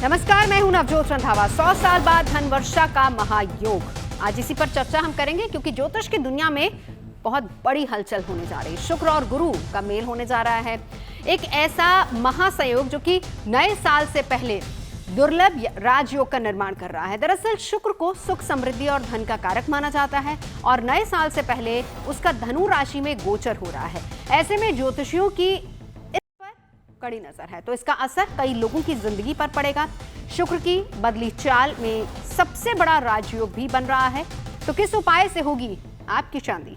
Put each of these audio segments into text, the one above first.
नमस्कार, मैं हूं नवजोत रंधावा। 100 साल बाद धन वर्षा का महायोग, आज इसी पर चर्चा हम करेंगे क्योंकि ज्योतिष की दुनिया में बहुत बड़ी हलचल होने जा रही है। शुक्र और गुरु का मेल होने जा रहा है, एक ऐसा महासंयोग जो कि नए साल से पहले दुर्लभ राजयोग का निर्माण कर रहा है। दरअसल शुक्र को सुख, समृद्धि और धन का कारक माना जाता है और नए साल से पहले उसका धनु राशि में गोचर हो रहा है। ऐसे में ज्योतिषियों की कड़ी नजर है, तो इसका असर कई लोगों की जिंदगी पर पड़ेगा। शुक्र की बदली चाल में सबसे बड़ा राजयोग भी बन रहा है, तो किस उपाय से होगी आपकी चांदी?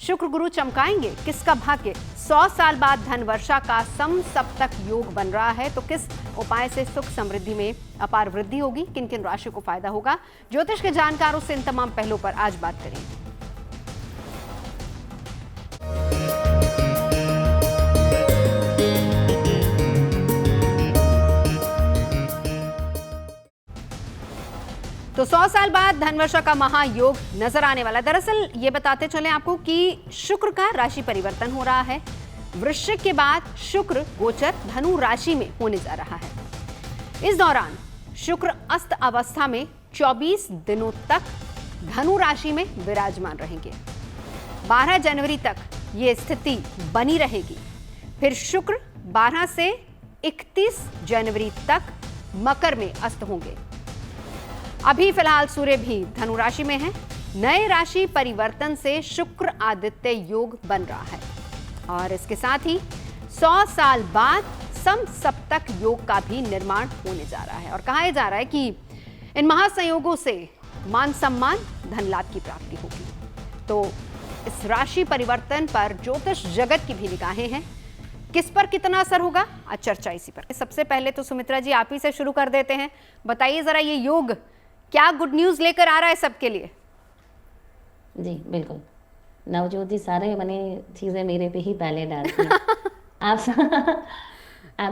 शुक्र गुरु चमकाएंगे किसका भाग्य? 100 साल बाद धन वर्षा का समसप्तक योग बन रहा है, तो किस उपाय से सुख समृद्धि में अपार वृद्धि होगी? किन किन राशि को फायदा होगा? ज्योतिष के जानकारों से इन तमाम पहलुओं पर आज बात करेंगे। तो 100 साल बाद धनवर्षा का महायोग नजर आने वाला। दरअसल ये बताते चले आपको कि शुक्र का राशि परिवर्तन हो रहा है। वृश्चिक के बाद शुक्र गोचर धनु राशि में होने जा रहा है। इस दौरान शुक्र अस्त अवस्था में 24 दिनों तक धनु राशि में विराजमान रहेंगे। 12 जनवरी तक ये स्थिति बनी रहेगी। फिर शुक्र 12 से 31 जनवरी तक मकर में अस्त होंगे। अभी फिलहाल सूर्य भी धनु राशि में है। नए राशि परिवर्तन से शुक्र आदित्य योग बन रहा है और इसके साथ ही 100 साल बाद समसप्तक योग का भी निर्माण होने जा रहा है। और कहा जा रहा है कि इन महासंयोगों से मान सम्मान, धन लाभ की प्राप्ति होगी। तो इस राशि परिवर्तन पर ज्योतिष जगत की भी निगाहें हैं। किस पर कितना असर होगा, आज चर्चा इसी पर। सबसे पहले तो सुमित्रा जी, आप ही से शुरू कर देते हैं। बताइए जरा, ये योग क्या गुड न्यूज लेकर आ रहा है सबके लिए? जी बिल्कुल, नवजोत जी सारे बने चीजें मेरे पे ही पहले डालती हैं। आप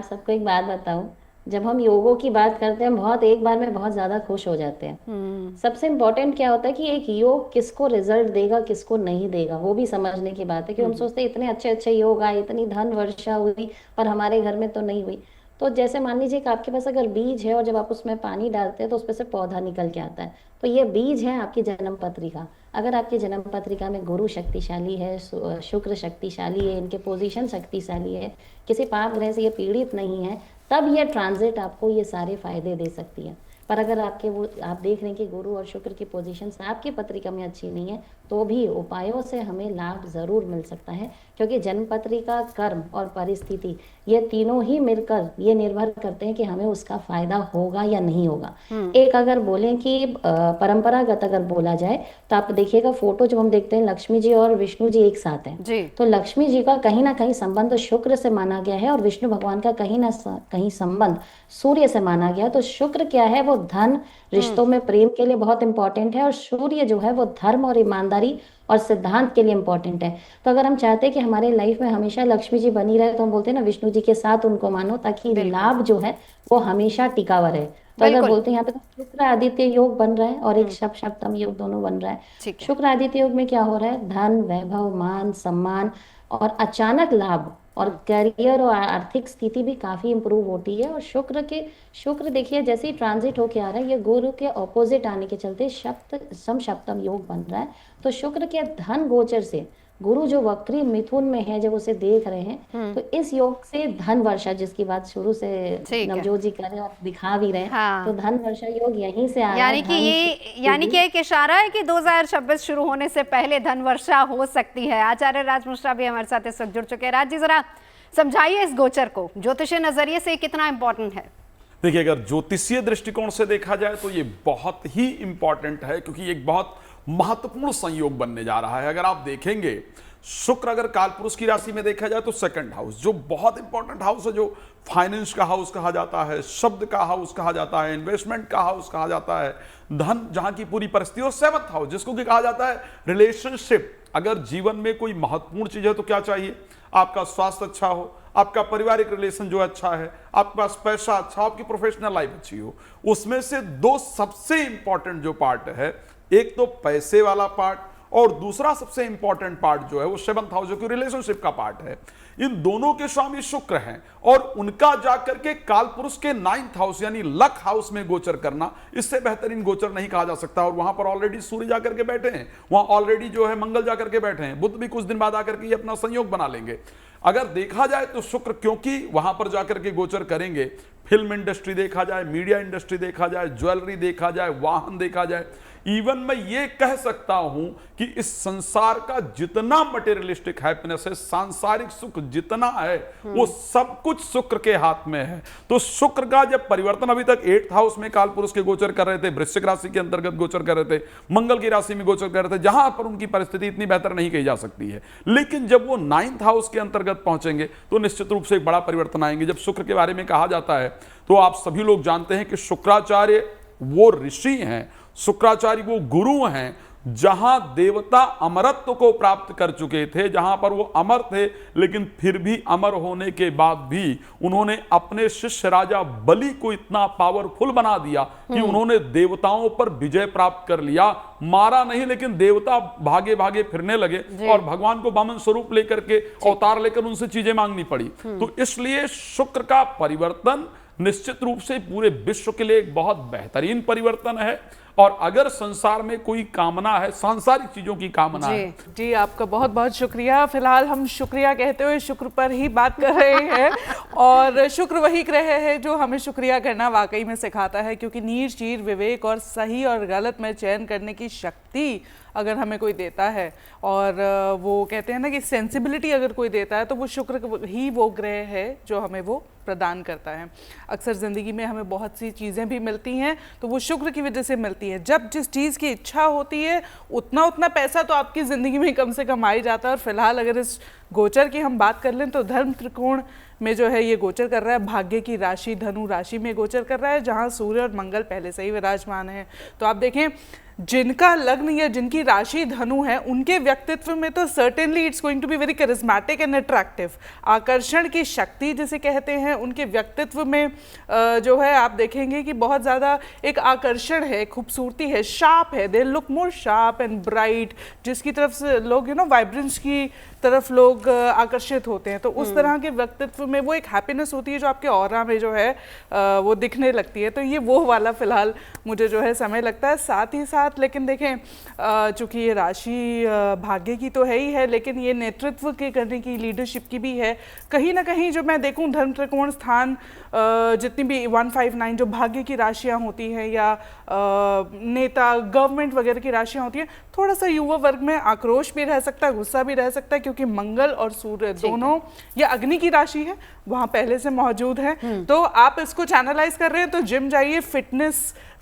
सबको एक बात बताऊं, जब हम योगों की बात करते हैं बहुत एक बार में बहुत ज्यादा खुश हो जाते हैं। सबसे इम्पोर्टेंट क्या होता है कि एक योग किसको रिजल्ट देगा, किसको नहीं देगा, वो भी समझने की बात है। कि हम सोचते हैं इतने अच्छे अच्छे योग आए, इतनी धन वर्षा हुई, पर हमारे घर में तो नहीं हुई। तो जैसे मान लीजिए कि आपके पास अगर बीज है और जब आप उसमें पानी डालते हैं तो उसमें से पौधा निकल के आता है, तो ये बीज है आपकी जन्म पत्रिका। अगर आपकी जन्म पत्रिका में गुरु शक्तिशाली है, शुक्र शक्तिशाली है, इनके पोजीशन शक्तिशाली है, किसी पाप ग्रह से ये पीड़ित नहीं है, तब ये ट्रांजिट आपको ये सारे फायदे दे सकती है। पर अगर आप देख रहे हैं कि गुरु और शुक्र की पोजीशन आपकी पत्रिका में अच्छी नहीं है, तो भी उपायों से हमें लाभ जरूर मिल सकता है। क्योंकि जन्म पत्रिका, कर्म और परिस्थिति, ये तीनों ही मिलकर ये निर्भर करते हैं कि हमें उसका फायदा होगा या नहीं होगा। एक अगर बोलें कि परंपरागत अगर बोला जाए तो आप देखिएगा फोटो जब हम देखते हैं लक्ष्मी जी और विष्णु जी एक साथ हैं, तो लक्ष्मी जी का कहीं ना कहीं संबंध शुक्र से माना गया है और विष्णु भगवान का कहीं ना कहीं संबंध सूर्य से माना गया है। तो शुक्र क्या है, वो धन, रिश्तों में प्रेम के लिए बहुत इंपॉर्टेंट है, और सूर्य जो है वो धर्म और ईमानदारी और सिद्धांत के लिए इंपॉर्टेंट है। तो अगर हम चाहते हैं कि हमारे लाइफ में हमेशा लक्ष्मी जी बनी रहे, तो हम बोलते हैं ना विष्णु जी के साथ उनको मानो, ताकि लाभ जो है वो हमेशा टिका हुआ रहे। तो अगर बोलते हैं यहाँ पे तो शुक्र आदित्य योग बन रहा है और एक सप्तम योग दोनों बन रहा है। शुक्र आदित्य योग में क्या हो रहा है, धन, वैभव, मान सम्मान और अचानक लाभ और करियर और आर्थिक स्थिति भी काफी इंप्रूव होती है। और शुक्र देखिए जैसे ही ट्रांजिट होके आ रहा है, ये गुरु के ऑपोजिट आने के चलते समसप्तम योग बन रहा है। तो शुक्र के धन गोचर से गुरु जो वक्री मिथुन में है, जब उसे देख रहे हैं, तो इस योग से धन वर्षा, जिसकी बात शुरू से नवजोत जी कर रहे हैं और दिखा भी रहे हैं, हाँ। तो धन वर्षा योग यहीं से आ रहा है। यानी कि एक इशारा है कि 2026 शुरू होने से पहले धन वर्षा हो सकती है। आचार्य राज मिश्रा भी हमारे साथ इस वक्त जुड़ चुके हैं। राज जी, जरा समझाइए इस गोचर को, ज्योतिषीय नजरिए से कितना इंपॉर्टेंट है? देखिए, अगर ज्योतिषीय दृष्टिकोण से देखा जाए तो ये बहुत ही इंपॉर्टेंट है, क्योंकि एक बहुत महत्वपूर्ण संयोग बनने जा रहा है। अगर आप देखेंगे, शुक्र अगर कालपुरुष की राशि में देखा जाए तो सेकंड हाउस, जो बहुत इंपॉर्टेंट हाउस है, जो फाइनेंस का हाउस कहा जाता है, शब्द का हाउस कहा जाता है, इन्वेस्टमेंट का हाउस कहा जाता है, धन जहां की पूरी परिस्थिति, और सेवंथ हाउस जिसको कि कहा जाता है रिलेशनशिप। अगर जीवन में कोई महत्वपूर्ण चीज है तो क्या चाहिए? आपका स्वास्थ्य अच्छा हो, आपका पारिवारिक रिलेशन जो अच्छा है, आपके पास पैसा अच्छा, आपकी प्रोफेशनल लाइफ अच्छी हो। उसमें से दो सबसे इंपॉर्टेंट जो पार्ट है, एक तो पैसे वाला पार्ट और दूसरा सबसे इंपॉर्टेंट पार्ट जो है वो सेवंथ हाउस, जो कि रिलेशनशिप का पार्ट है। इन दोनों के स्वामी शुक्र हैं और उनका जाकर के काल पुरुष के 9th हाउस यानी लक हाउस में गोचर करना, इससे बेहतरीन गोचर नहीं कहा जा सकता। और वहां पर ऑलरेडी सूर्य जाकर के बैठे हैं, वहां ऑलरेडी जो है मंगल जाकर के बैठे हैं, बुध भी कुछ दिन बाद आकर के ये अपना संयोग बना लेंगे। अगर देखा जाए तो शुक्र क्योंकि वहां पर जाकर के गोचर करेंगे, फिल्म इंडस्ट्री देखा जाए, मीडिया इंडस्ट्री देखा जाए, ज्वेलरी देखा जाए, वाहन देखा जाए, इवन मैं ये कह सकता हूं कि इस संसार का जितना मटेरियलिस्टिक हैप्पीनेस है, सांसारिक सुख जितना है, वो सब कुछ शुक्र के हाथ में है। तो शुक्र का जब परिवर्तन अभी तक 8th हाउस में काल पुरुष के गोचर कर रहे थे, वृश्चिक राशि के अंतर्गत गोचर कर रहे थे, मंगल की राशि में गोचर कर रहे थे, जहां पर उनकी परिस्थिति इतनी बेहतर नहीं कही जा सकती है, लेकिन जब वो 9th हाउस के अंतर्गत पहुंचेंगे तो निश्चित रूप से एक बड़ा परिवर्तन आएंगे। जब शुक्र के बारे में कहा जाता है तो आप सभी लोग जानते हैं कि शुक्राचार्य वो ऋषि हैं, शुक्राचार्य वो गुरु हैं, जहां देवता अमरत्व को प्राप्त कर चुके थे, जहां पर वो अमर थे, लेकिन फिर भी अमर होने के बाद भी उन्होंने अपने शिष्य राजा बलि को इतना पावरफुल बना दिया कि उन्होंने देवताओं पर विजय प्राप्त कर लिया। मारा नहीं, लेकिन देवता भागे भागे फिरने लगे और भगवान को वामन स्वरूप लेकर के अवतार लेकर उनसे चीजें मांगनी पड़ी। तो इसलिए शुक्र का परिवर्तन निश्चित रूप से पूरे विश्व के लिए एक बहुत बेहतरीन परिवर्तन है। और अगर संसार में कोई कामना है, सांसारिक चीजों की कामना है। जी, आपका बहुत बहुत शुक्रिया। फिलहाल हम शुक्रिया कहते हुए शुक्र पर ही बात कर रहे हैं और शुक्र वही ग्रह है जो हमें शुक्रिया करना वाकई में सिखाता है, क्योंकि नीर चीर विवेक और सही और गलत में चयन करने की शक्ति अगर हमें कोई देता है, और वो कहते हैं ना कि सेंसिबिलिटी अगर कोई देता है, तो वो शुक्र ही वो ग्रह है जो हमें वो प्रदान करता है। अक्सर ज़िंदगी में हमें बहुत सी चीज़ें भी मिलती हैं तो वो शुक्र की वजह से मिलती है। जब जिस चीज़ की इच्छा होती है उतना पैसा तो आपकी ज़िंदगी में कम से कम आ ही जाता है। और फिलहाल अगर इस गोचर की हम बात कर लें तो धर्म त्रिकोण में जो है ये गोचर कर रहा है, भाग्य की राशि धनु राशि में गोचर कर रहा है, जहाँ सूर्य और मंगल पहले से ही विराजमान है। तो आप देखें, जिनका लग्न या जिनकी राशि धनु है, उनके व्यक्तित्व में तो certainly it's going to be very charismatic and attractive. आकर्षण की शक्ति जिसे कहते हैं, उनके व्यक्तित्व में जो है आप देखेंगे कि बहुत ज़्यादा एक आकर्षण है, खूबसूरती है, शार्प है, they look more sharp and bright, जिसकी तरफ से लोग वाइब्रेंस की तरफ लोग आकर्षित होते हैं। तो उस तरह के व्यक्तित्व में वो एक हैप्पीनेस होती है जो आपके ऑरा में जो है वो दिखने लगती है। तो ये वो वाला फिलहाल मुझे जो है समय लगता है। साथ ही साथ लेकिन देखें, चूंकि ये राशि भाग्य की तो है ही है, लेकिन ये नेतृत्व के करने की, लीडरशिप की भी है। कहीं ना कहीं जो मैं देखूं धर्म त्रिकोण स्थान जितनी भी 159 जो भाग्य की राशियां होती हैं या नेता गवर्नमेंट वगैरह की राशियां होती हैं, थोड़ा सा युवा वर्ग में आक्रोश भी रह सकता है, गुस्सा भी रह सकता है, क्योंकि मंगल और सूर्य दोनों या अग्नि की राशि है, वहां पहले से मौजूद है। तो आप इसको चैनलाइज कर रहे हैं तो जिम जाइए,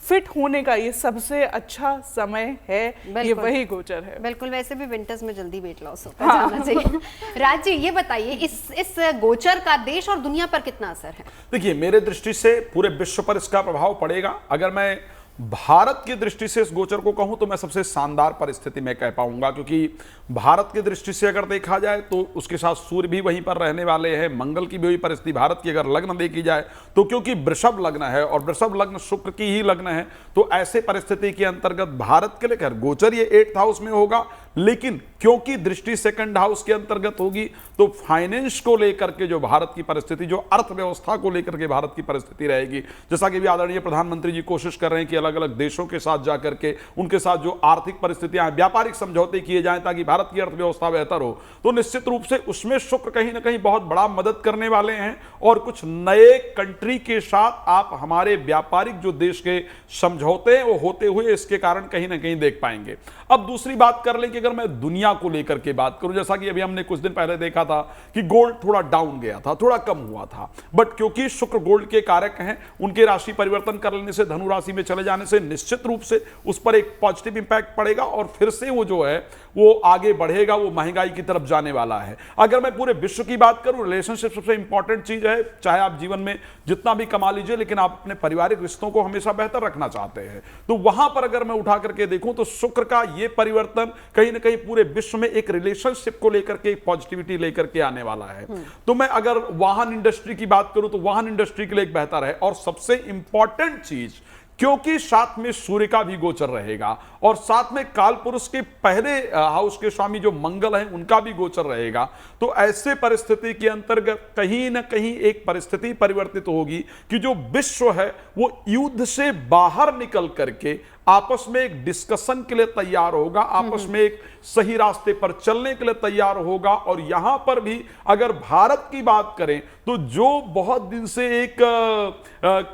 फिट होने का ये सबसे अच्छा समय है, ये वही गोचर है। बिल्कुल, वैसे भी विंटर्स में जल्दी वेट लॉस होता है, जाना चाहिए। राज जी, ये बताइए इस गोचर का देश और दुनिया पर कितना असर है? देखिए, मेरे दृष्टि से पूरे विश्व पर इसका प्रभाव पड़ेगा। अगर मैं भारत की दृष्टि से इस गोचर को कहूं तो मैं सबसे शानदार परिस्थिति में कह पाऊंगा, क्योंकि भारत की दृष्टि से अगर देखा जाए तो उसके साथ सूर्य भी वहीं पर रहने वाले हैं, मंगल की भी वही परिस्थिति। भारत की अगर लग्न देखी जाए तो क्योंकि वृषभ लग्न है और वृषभ लग्न शुक्र की ही लग्न है, तो ऐसे परिस्थिति के अंतर्गत भारत के लिए गोचर ये 8th हाउस में होगा, लेकिन क्योंकि दृष्टि 2nd हाउस के अंतर्गत होगी तो फाइनेंस को लेकर के जो भारत की परिस्थिति, जो अर्थव्यवस्था को लेकर के भारत की परिस्थिति रहेगी, जैसा कि भी आदरणीय प्रधानमंत्री जी कोशिश कर रहे हैं कि अलग अलग देशों के साथ जाकर के उनके साथ जो आर्थिक परिस्थितियां, व्यापारिक समझौते किए जाएं ताकि भारत की अर्थव्यवस्था बेहतर हो, तो निश्चित रूप से उसमें शुक्र कहीं ना कहीं बहुत बड़ा मदद करने वाले हैं। और कुछ नए कंट्री के साथ आप हमारे व्यापारिक जो देश के समझौते हैं वो होते हुए इसके कारण कहीं ना कहीं देख पाएंगे। अब दूसरी बात कर लें कि अगर मैं दुनिया को लेकर के बात करूं, जैसा कि अभी हमने कुछ दिन पहले देखा था कि गोल्ड थोड़ा डाउन गया था, थोड़ा कम हुआ था, बट क्योंकि शुक्र गोल्ड के कारक हैं, उनके राशि परिवर्तन कर लेने से, धनु राशि में चले जाने से निश्चित रूप से उस पर एक पॉजिटिव इंपैक्ट पड़ेगा और फिर से वो जो है वो आगे बढ़ेगा, वो महंगाई की तरफ जाने वाला है। अगर मैं पूरे विश्व की बात करूं, रिलेशनशिप सबसे इंपॉर्टेंट चीज है। चाहे आप जीवन में जितना भी कमा लीजिए, लेकिन आप अपने पारिवारिक रिश्तों को हमेशा बेहतर रखना चाहते हैं, तो वहां पर अगर मैं उठा करके देखूं तो शुक्र का ये परिवर्तन कहीं ना कहीं पूरे विश्व में एक रिलेशनशिप को लेकर के एक पॉजिटिविटी लेकर के आने वाला है। तो मैं अगर वाहन इंडस्ट्री की बात करूं तो वाहन इंडस्ट्री के लिए एक बेहतर है। और सबसे इंपॉर्टेंट चीज क्योंकि साथ में सूर्य का भी गोचर रहेगा और साथ में काल पुरुष के पहले हाउस के स्वामी जो मंगल हैं उनका भी गोचर रहेगा। तो ऐसे परिस्थिति के अंतर्गत कहीं ना कहीं एक परिस्थिति परिवर्तित होगी कि जो विश्व है वो युद्ध से बाहर निकल करके आपस में एक डिस्कशन के लिए तैयार होगा, आपस में एक सही रास्ते पर चलने के लिए तैयार होगा। और यहां पर भी अगर भारत की बात करें तो जो बहुत दिन से एक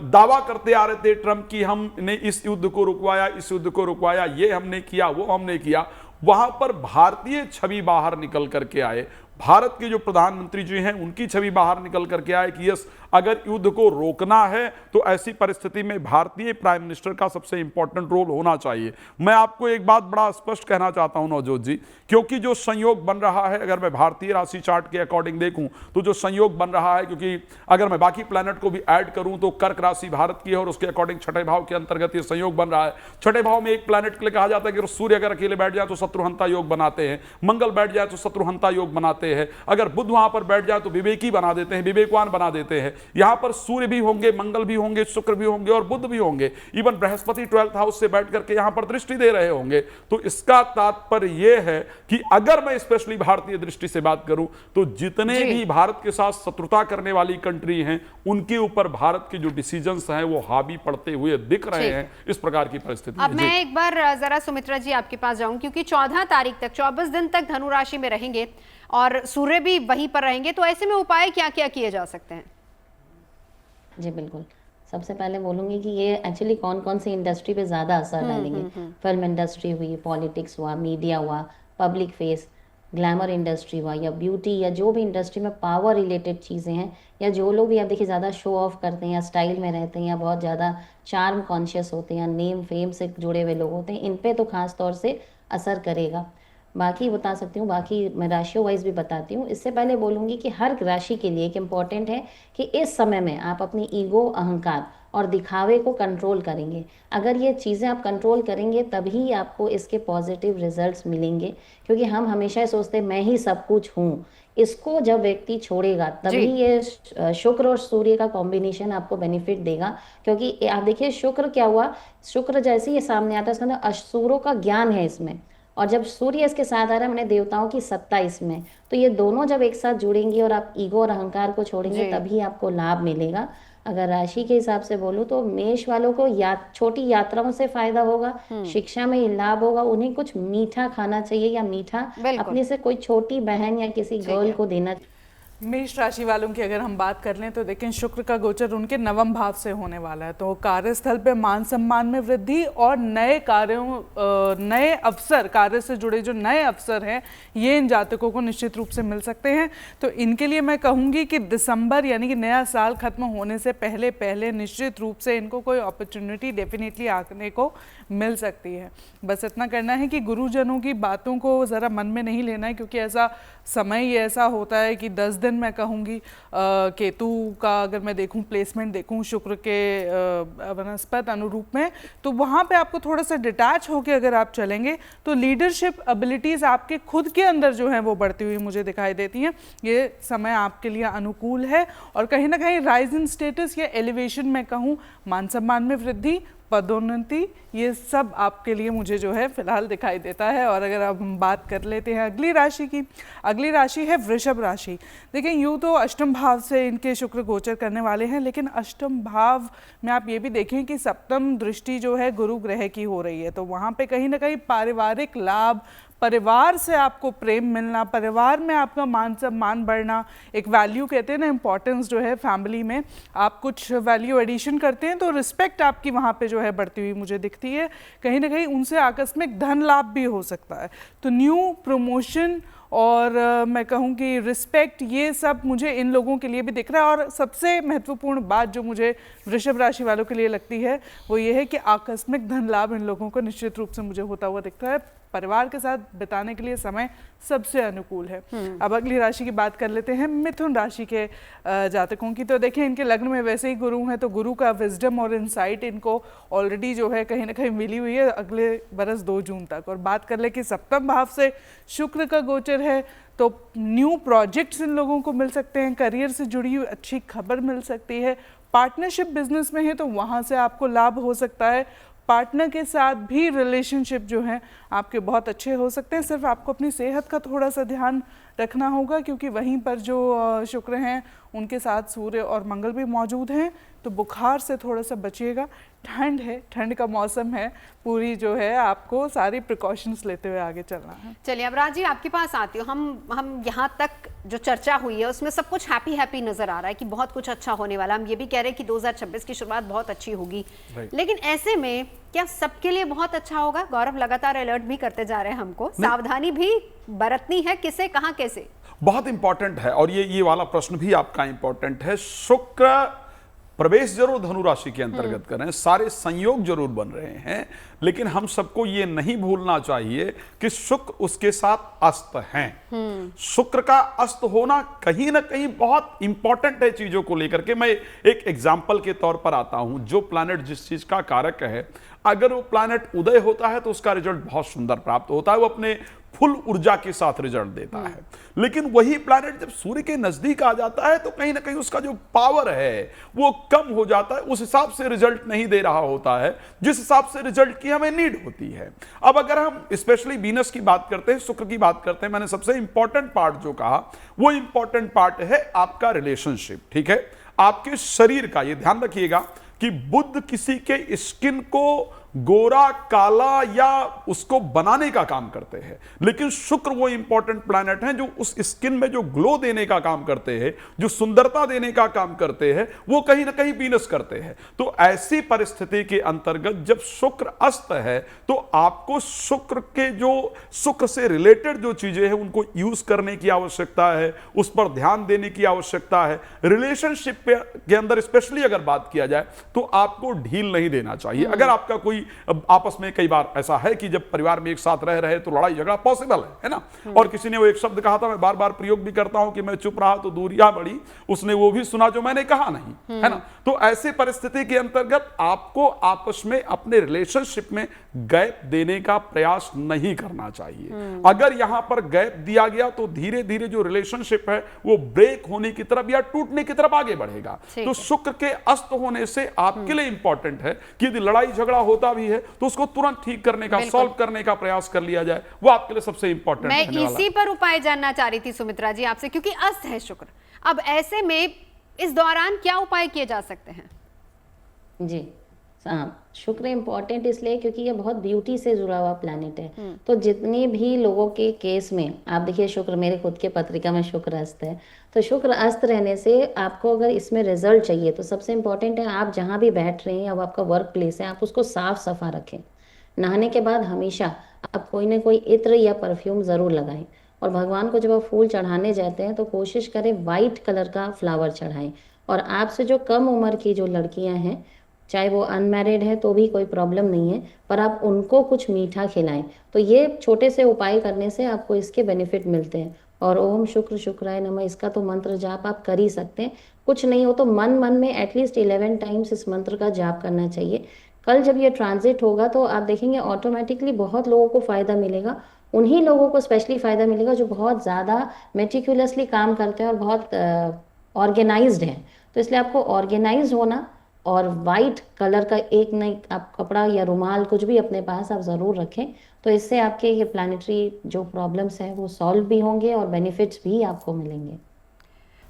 दावा करते आ रहे थे ट्रंप की हमने इस युद्ध को रुकवाया, इस युद्ध को रुकवाया, ये हमने किया, वो हमने किया, वहां पर भारतीय छवि बाहर निकल करके आए। भारत के जो प्रधानमंत्री जी हैं उनकी छवि बाहर निकल करके आए कि यस, अगर युद्ध को रोकना है तो ऐसी परिस्थिति में भारतीय प्राइम मिनिस्टर का सबसे इंपॉर्टेंट रोल होना चाहिए। मैं आपको एक बात बड़ा स्पष्ट कहना चाहता हूं नवजोत जी, क्योंकि जो संयोग बन रहा है, अगर मैं भारतीय राशि चार्ट के अकॉर्डिंग देखूं तो जो संयोग बन रहा है, क्योंकि अगर मैं बाकी प्लैनेट को भी ऐड करूं तो कर्क राशि भारत की है और उसके अकॉर्डिंग छठे भाव के अंतर्गत ये संयोग बन रहा है। छठे भाव में एक प्लैनेट के लिए कहा जाता है कि सूर्य अगर अकेले बैठ जाए तो शत्रुहंता योग बनाते हैं, मंगल बैठ जाए तो शत्रुहंता योग बनाते हैं, अगर बुध वहां पर बैठ जाए तो विवेकी बना देते हैं, विवेकवान बना देते हैं। यहां पर सूर्य भी होंगे, मंगल भी होंगे, शुक्र भी होंगे और बुध भी होंगे, इवन बृहस्पति 12th हाउस से बैठ करके यहां पर दृष्टि दे रहे होंगे। तो इसका तात्पर्य यह है कि अगर मैं स्पेशली भारतीय दृष्टि से बात करूं तो जितने भी भारत के साथ शत्रुता करने वाली कंट्री हैं उनके ऊपर भारत के जो डिसीजंस हैं वो हावी पड़ते हुए दिख रहे हैं इस प्रकार की परिस्थिति। अब मैं एक बार जरा सुमित्रा जी आपके पास जाऊं, क्योंकि 14 तारीख तक 24 दिन तक धनु राशि में रहेंगे और सूर्य भी वहीं पर रहेंगे, तो ऐसे में उपाय क्या क्या किए जा सकते हैं? जी बिल्कुल, सबसे पहले बोलूंगी कि ये एक्चुअली कौन कौन सी इंडस्ट्री पे ज़्यादा असर डालेंगे। फिल्म इंडस्ट्री हुई, पॉलिटिक्स हुआ, मीडिया हुआ, पब्लिक फेस, ग्लैमर इंडस्ट्री हुआ, या ब्यूटी, या जो भी इंडस्ट्री में पावर रिलेटेड चीज़ें हैं, या जो लोग भी आप देखिए ज़्यादा शो ऑफ करते हैं या स्टाइल में रहते हैं या बहुत ज़्यादा चार्म कॉन्शियस होते हैं या नेम फेम से जुड़े हुए लोग होते हैं, इन पे तो खास तौर से असर करेगा। बाकी बता सकती हूँ, बाकी मैं राशियों वाइज भी बताती हूँ। इससे पहले बोलूँगी कि हर राशि के लिए एक इम्पॉर्टेंट है कि इस समय में आप अपनी ईगो, अहंकार और दिखावे को कंट्रोल करेंगे। अगर ये चीज़ें आप कंट्रोल करेंगे तभी आपको इसके पॉजिटिव रिजल्ट्स मिलेंगे, क्योंकि हम हमेशा सोचते हैं मैं ही सब कुछ हूँ। इसको जब व्यक्ति छोड़ेगा तभी ये शुक्र और सूर्य का कॉम्बिनेशन आपको बेनिफिट देगा। क्योंकि आप देखिए शुक्र क्या हुआ, शुक्र जैसे ही सामने आता है उसके अंदर असुरों का ज्ञान है इसमें, और जब सूर्य इसके साथ आ रहा है मैंने देवताओं की सत्ता इसमें, तो ये दोनों जब एक साथ जुड़ेंगी और आप ईगो और अहंकार को छोड़ेंगे तभी आपको लाभ मिलेगा। अगर राशि के हिसाब से बोलूं तो मेष वालों को छोटी यात्राओं से फायदा होगा, शिक्षा में लाभ होगा, उन्हें कुछ मीठा खाना चाहिए या मीठा अपने से कोई छोटी बहन या किसी गर्ल को देना। मेष राशि वालों की अगर हम बात कर लें तो देखें शुक्र का गोचर उनके नवम भाव से होने वाला है, तो कार्यस्थल पे मान सम्मान में वृद्धि और नए कार्यों, नए अवसर, कार्य से जुड़े जो नए अवसर हैं ये इन जातकों को निश्चित रूप से मिल सकते हैं। तो इनके लिए मैं कहूँगी कि दिसंबर यानी कि नया साल खत्म होने से पहले पहले निश्चित रूप से इनको कोई अपॉर्चुनिटी डेफिनेटली आने को मिल सकती है। बस इतना करना है कि गुरुजनों की बातों को ज़रा मन में नहीं लेना है, क्योंकि ऐसा समय ही ऐसा होता है कि 10 दिन मैं कहूँगी केतु का अगर मैं देखूँ प्लेसमेंट देखूँ शुक्र के वनस्पत अनुरूप में, तो वहाँ पे आपको थोड़ा सा डिटैच होकर अगर आप चलेंगे तो लीडरशिप एबिलिटीज़ आपके खुद के अंदर जो है वो बढ़ती हुई मुझे दिखाई देती हैं। ये समय आपके लिए अनुकूल है और कहीं ना कहीं राइज इन स्टेटस या एलिवेशन में कहूँ, मान सम्मान में वृद्धि, पदोन्नति, ये सब आपके लिए मुझे जो है फिलहाल दिखाई देता है। और अगर अब हम बात कर लेते हैं अगली राशि की, अगली राशि है वृषभ राशि। देखिए यूँ तो अष्टम भाव से इनके शुक्र गोचर करने वाले हैं, लेकिन अष्टम भाव में आप ये भी देखें कि सप्तम दृष्टि जो है गुरु ग्रह की हो रही है, तो वहाँ पे कहीं ना कहीं पारिवारिक लाभ, परिवार से आपको प्रेम मिलना, परिवार में आपका मान सम्मान बढ़ना, एक वैल्यू कहते हैं ना इम्पोर्टेंस जो है फैमिली में, आप कुछ वैल्यू एडिशन करते हैं तो रिस्पेक्ट आपकी वहाँ पे जो है बढ़ती हुई मुझे दिखती है। कहीं ना कहीं उनसे आकस्मिक धन लाभ भी हो सकता है, तो न्यू प्रमोशन और मैं कहूँ कि रिस्पेक्ट, ये सब मुझे इन लोगों के लिए भी दिख रहा है। और सबसे महत्वपूर्ण बात जो मुझे वृषभ राशि वालों के लिए लगती है वो ये है कि आकस्मिक धन लाभ इन लोगों को निश्चित रूप से मुझे होता हुआ दिखता है। परिवार के साथ बिताने के लिए समय सबसे अनुकूल है। अब अगली राशि की बात कर लेते हैं मिथुन राशि के जातकों की। तो देखिए इनके लग्न में वैसे ही गुरु हैं, तो गुरु का विजडम और इंसाइट इनको ऑलरेडी जो है कहीं ना कहीं मिली हुई है अगले बरस 2 जून तक। और बात कर ले कि सप्तम भाव से शुक्र का गोचर है, तो न्यू प्रोजेक्ट्स इन लोगों को मिल सकते हैं, करियर से जुड़ी हुई अच्छी खबर मिल सकती है, पार्टनरशिप बिजनेस में है तो वहाँ से आपको लाभ हो सकता है। पार्टनर के साथ भी रिलेशनशिप जो है आपके बहुत अच्छे हो सकते हैं। सिर्फ आपको अपनी सेहत का थोड़ा सा ध्यान रखना होगा, क्योंकि वहीं पर जो शुक्र हैं उनके साथ सूर्य और मंगल भी मौजूद हैं, तो बुखार से थोड़ा सा बचिएगा। ठंड है, ठंड का मौसम है, पूरी जो है आपको सारी प्रिकॉशंस लेते हुए आगे चलना है। चलिए अब राज जी आपके पास आती हूँ। हम यहाँ तक जो चर्चा हुई है उसमें सब कुछ हैप्पी हैप्पी नजर आ रहा है कि बहुत कुछ अच्छा होने वाला। हम ये भी कह रहे हैं कि 2026 की शुरुआत बहुत अच्छी होगी, लेकिन ऐसे में क्या सबके लिए बहुत अच्छा होगा? गौरव लगातार अलर्ट भी करते जा रहे हैं हमको, सावधानी भी बरतनी है, किसे कहाँ कैसे। बहुत इंपॉर्टेंट है, और ये वाला प्रश्न भी आपका इंपॉर्टेंट है। शुक्र प्रवेश जरूर धनु राशि के अंतर्गत कर रहे हैं, सारे संयोग जरूर बन रहे हैं, लेकिन हम सबको ये नहीं भूलना चाहिए कि शुक्र उसके साथ अस्त हैं। शुक्र का अस्त होना कहीं ना कहीं बहुत इंपॉर्टेंट है चीजों को लेकर के। मैं एक एग्जाम्पल के तौर पर आता हूं। जो प्लैनेट जिस चीज का कारक है, अगर वो प्लैनेट उदय होता है तो उसका रिजल्ट बहुत सुंदर प्राप्त होता है, वो अपने फुल ऊर्जा के साथ रिजल्ट देता है। लेकिन वही प्लैनेट जब सूर्य के नजदीक आ जाता है तो कहीं ना कहीं उसका जो पावर है वो कम हो जाता है, उस हिसाब से रिजल्ट नहीं दे रहा होता है जिस हिसाब से रिजल्ट की हमें नीड होती है। अब अगर हम स्पेशली वीनस की बात करते हैं, शुक्र की बात करते हैं, मैंने सबसे इंपॉर्टेंट पार्ट जो कहा वो इंपॉर्टेंट पार्ट है आपका रिलेशनशिप। ठीक है, आपके शरीर का, ये ध्यान रखिएगा कि बुध किसी के स्किन को गोरा काला या उसको बनाने का काम करते हैं, लेकिन शुक्र वो इंपॉर्टेंट प्लैनेट हैं जो उस स्किन में जो ग्लो देने का काम करते हैं, जो सुंदरता देने का काम करते हैं, वो कहीं ना कहीं वीनस करते हैं। तो ऐसी परिस्थिति के अंतर्गत जब शुक्र अस्त है तो आपको शुक्र के जो शुक्र से रिलेटेड जो चीजें हैं उनको यूज करने की आवश्यकता है, उस पर ध्यान देने की आवश्यकता है। रिलेशनशिप के अंदर स्पेशली अगर बात किया जाए तो आपको ढील नहीं देना चाहिए। अगर आपका कोई आपस में, कई बार ऐसा है कि जब परिवार में एक साथ रह रहे तो लड़ाई झगड़ा पॉसिबल है ना। और किसी ने वो एक शब्द कहा था, मैं बार बार प्रयोग भी करता हूं कि मैं चुप रहा तो दूरियां बढ़ी, उसने वो भी सुना जो मैंने कहा नहीं, है ना। तो ऐसी परिस्थिति के अंतर्गत आपको आपस में अपने रिलेशनशिप में गैप देने का प्रयास नहीं करना चाहिए। अगर यहां पर गैप दिया गया तो धीरे धीरे जो रिलेशनशिप है वो ब्रेक होने की तरफ या टूटने की तरफ आगे बढ़ेगा। तो शुक्र के अस्त होने से आपके लिए इंपॉर्टेंट है कि यदि लड़ाई झगड़ा होता भी है तो उसको तुरंत ठीक करने का, सॉल्व करने का प्रयास कर लिया जाए, वो आपके लिए सबसे इंपॉर्टेंट है। मैं इसी पर उपाय जानना चाह रही थी सुमित्रा जी आपसे, क्योंकि अस्त है शुक्र। अब ऐसे में इस दौरान क्या उपाय किए जा सकते हैं? जी हाँ, शुक्र इम्पॉर्टेंट इसलिए क्योंकि ये बहुत ब्यूटी से जुड़ा हुआ प्लैनेट है। तो जितने भी लोगों के केस में आप देखिए, शुक्र मेरे खुद के पत्रिका में शुक्र अस्त है, तो शुक्र अस्त रहने से आपको अगर इसमें रिजल्ट चाहिए तो सबसे इम्पॉर्टेंट है आप जहाँ भी बैठ रहे हैं, अब आपका वर्क प्लेस है, आप उसको साफ सफा रखें। नहाने के बाद हमेशा आप कोई ना कोई इत्र या परफ्यूम ज़रूर लगाएं। और भगवान को जब आप फूल चढ़ाने जाते हैं तो कोशिश करें वाइट कलर का फ्लावर चढ़ाएं। और आपसे जो कम उम्र की जो लड़कियां हैं, चाहे वो अनमैरिड है तो भी कोई प्रॉब्लम नहीं है, पर आप उनको कुछ मीठा खिलाएं। तो ये छोटे से उपाय करने से आपको इसके बेनिफिट मिलते हैं। और ओम शुक्र शुक्राय नमः, इसका तो मंत्र जाप आप कर ही सकते हैं। कुछ नहीं हो तो मन में एटलीस्ट 11 टाइम्स इस मंत्र का जाप करना चाहिए। कल जब ये ट्रांजिट होगा तो आप देखेंगे ऑटोमेटिकली बहुत लोगों को फ़ायदा मिलेगा। उन्हीं लोगों को स्पेशली फ़ायदा मिलेगा जो बहुत ज़्यादा मेटिकुलसली काम करते हैं और बहुत ऑर्गेनाइज्ड हैं। तो इसलिए आपको ऑर्गेनाइज होना और वाइट कलर का एक नई आप कपड़ा या रुमाल कुछ भी अपने पास आप ज़रूर रखें। तो इससे आपके ये प्लानिटरी जो प्रॉब्लम्स हैं वो सॉल्व भी होंगे और बेनिफिट्स भी आपको मिलेंगे।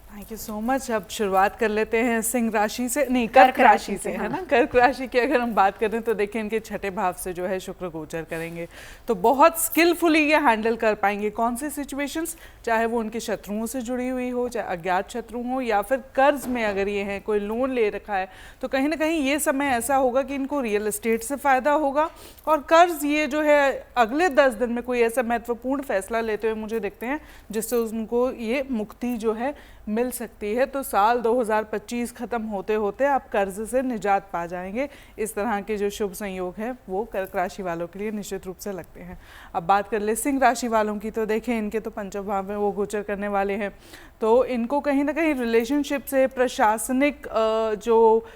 Thank you so much. अब शुरुआत कर लेते हैं सिंह राशि से, नहीं कर्क राशि से, है ना। कर्क राशि की अगर हम बात करें तो देखिए इनके छठे भाव से जो है शुक्र गोचर करेंगे तो बहुत स्किलफुली ये हैंडल कर पाएंगे कौन सी सिचुएशंस, चाहे वो उनके शत्रुओं से जुड़ी हुई हो, चाहे अज्ञात शत्रु हो, या फिर कर्ज में अगर ये हैं, कोई लोन ले रखा है तो कहीं ना कहीं ये समय ऐसा होगा कि इनको रियल एस्टेट से फ़ायदा होगा। और कर्ज ये जो है अगले 10 दिन में कोई ऐसा महत्वपूर्ण फैसला लेते हुए मुझे देखते हैं जिससे उनको ये मुक्ति जो है मिल सकती है। तो साल 2025 ख़त्म होते होते आप कर्ज से निजात पा जाएंगे। इस तरह के जो शुभ संयोग हैं वो कर्क राशि वालों के लिए निश्चित रूप से लगते हैं। अब बात कर ले सिंह राशि वालों की, तो देखें इनके तो पंचम भाव में वो गोचर करने वाले हैं, तो इनको कहीं ना कहीं रिलेशनशिप से, प्रशासनिक जो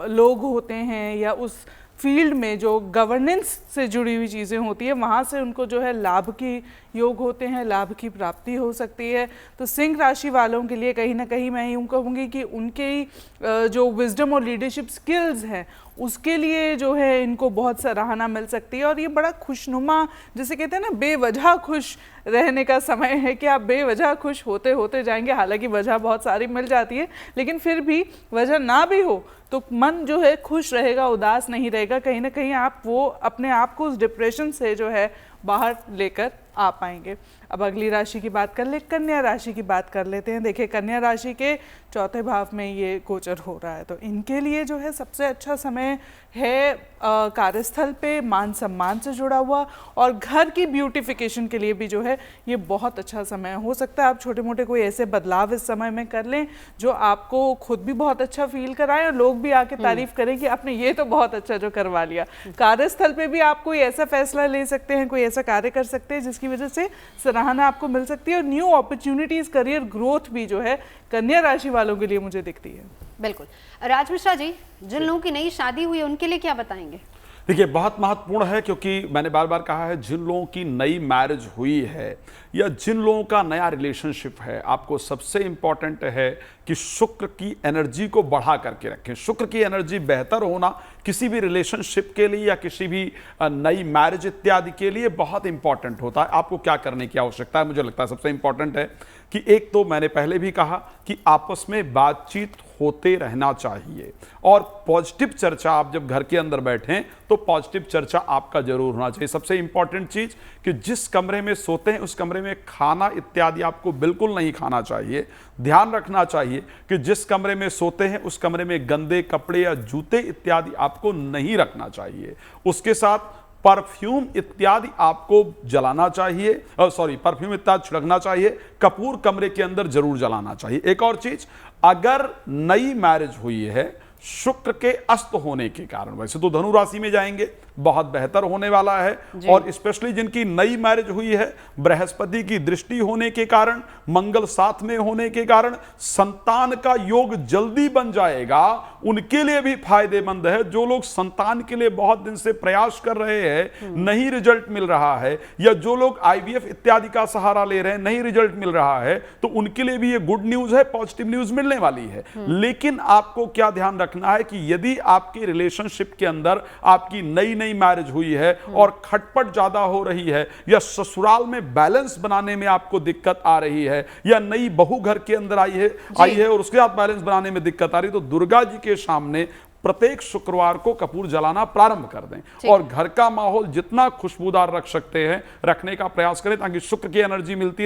लोग होते हैं या उस फील्ड में जो गवर्नेंस से जुड़ी हुई चीज़ें होती है वहाँ से उनको जो है लाभ की योग होते हैं, लाभ की प्राप्ति हो सकती है। तो सिंह राशि वालों के लिए कहीं ना कहीं मैं यूँ कहूँगी कि उनके जो विजडम और लीडरशिप स्किल्स हैं उसके लिए जो है इनको बहुत सराहना मिल सकती है। और ये बड़ा खुशनुमा, जिसे कहते हैं ना, बेवजह खुश रहने का समय है कि आप बेवजह खुश होते होते जाएंगे। हालांकि वजह बहुत सारी मिल जाती है, लेकिन फिर भी वजह ना भी हो तो मन जो है खुश रहेगा, उदास नहीं रहेगा। कहीं ना कहीं आप वो अपने आप को उस डिप्रेशन से जो है बाहर लेकर आ पाएंगे। अब अगली राशि की बात कर ले, कन्या राशि की बात कर लेते हैं। देखिए, कन्या राशि के चौथे भाव में ये गोचर हो रहा है, तो इनके लिए जो है सबसे अच्छा समय है कार्यस्थल पे मान सम्मान से जुड़ा हुआ, और घर की ब्यूटिफिकेशन के लिए भी जो है ये बहुत अच्छा समय हो सकता है। आप छोटे मोटे कोई ऐसे बदलाव इस समय में कर लें जो आपको खुद भी बहुत अच्छा फील कराए और लोग भी आके तारीफ करें कि आपने ये तो बहुत अच्छा जो करवा लिया। कार्यस्थल पे भी आप कोई ऐसा फैसला ले सकते हैं, कोई ऐसा कार्य कर सकते हैं जिसकी वजह से सराहना आपको मिल सकती है, और न्यू अपॉर्चुनिटीज, करियर ग्रोथ भी जो है कन्या राशि वालों के लिए मुझे दिखती है। बिल्कुल। राज मिश्रा जी, जिन लोगों की नई शादी हुई है उनके लिए क्या बताएंगे? देखिए, बहुत महत्वपूर्ण है, क्योंकि मैंने बार बार कहा है, जिन लोगों की नई मैरिज हुई है या जिन लोगों का नया रिलेशनशिप है, आपको सबसे इंपॉर्टेंट है कि शुक्र की एनर्जी को बढ़ा करके रखें। शुक्र की एनर्जी बेहतर होना किसी भी रिलेशनशिप के लिए या किसी भी नई मैरिज इत्यादि के लिए बहुत इंपॉर्टेंट होता है। आपको क्या करने की आवश्यकता है? मुझे लगता है सबसे इंपॉर्टेंट है कि एक तो मैंने पहले भी कहा कि आपस में बातचीत होते रहना चाहिए, और पॉजिटिव चर्चा, आप जब घर के अंदर बैठें तो पॉजिटिव चर्चा आपका जरूर होना चाहिए। सबसे इंपॉर्टेंट चीज कि जिस कमरे में सोते हैं उस कमरे में खाना इत्यादि आपको बिल्कुल नहीं खाना चाहिए। ध्यान रखना चाहिए कि जिस कमरे में सोते हैं उस कमरे में गंदे कपड़े या जूते इत्यादि आपको नहीं रखना चाहिए। उसके साथ परफ्यूम इत्यादि आपको जलाना चाहिए, परफ्यूम इत्यादि छिड़कना चाहिए। कपूर कमरे के अंदर जरूर जलाना चाहिए। एक और चीज, अगर नई मैरिज हुई है, शुक्र के अस्त होने के कारण, वैसे तो धनु राशि में जाएंगे, बहुत बेहतर होने वाला है, और स्पेशली जिनकी नई मैरिज हुई है, बृहस्पति की दृष्टि होने के कारण, मंगल साथ में होने के कारण संतान का योग जल्दी बन जाएगा। उनके लिए भी फायदेमंद है। जो लोग संतान के लिए बहुत दिन से प्रयास कर रहे हैं, नहीं रिजल्ट मिल रहा है, या जो लोग IVF इत्यादि का सहारा ले रहे हैं, नहीं रिजल्ट मिल रहा है, तो उनके लिए भी ये गुड न्यूज है, पॉजिटिव न्यूज मिलने वाली है। लेकिन आपको क्या ध्यान रखना है कि यदि आपके रिलेशनशिप के अंदर आपकी नई मैरिज हुई है और खटपट ज्यादा हो रही है, या ससुराल में बैलेंस बनाने में आपको दिक्कत आ रही है, या नई बहू घर के अंदर आई है और उसके साथ बैलेंस बनाने में दिक्कत आ रही है, तो दुर्गा जी के सामने प्रत्येक शुक्रवार को कपूर जलाना प्रारंभ कर दें, और घर का माहौल जितना खुशबूदार रख सकते हैं रखने का प्रयास करें, ताकि शुक्र की एनर्जी मिलती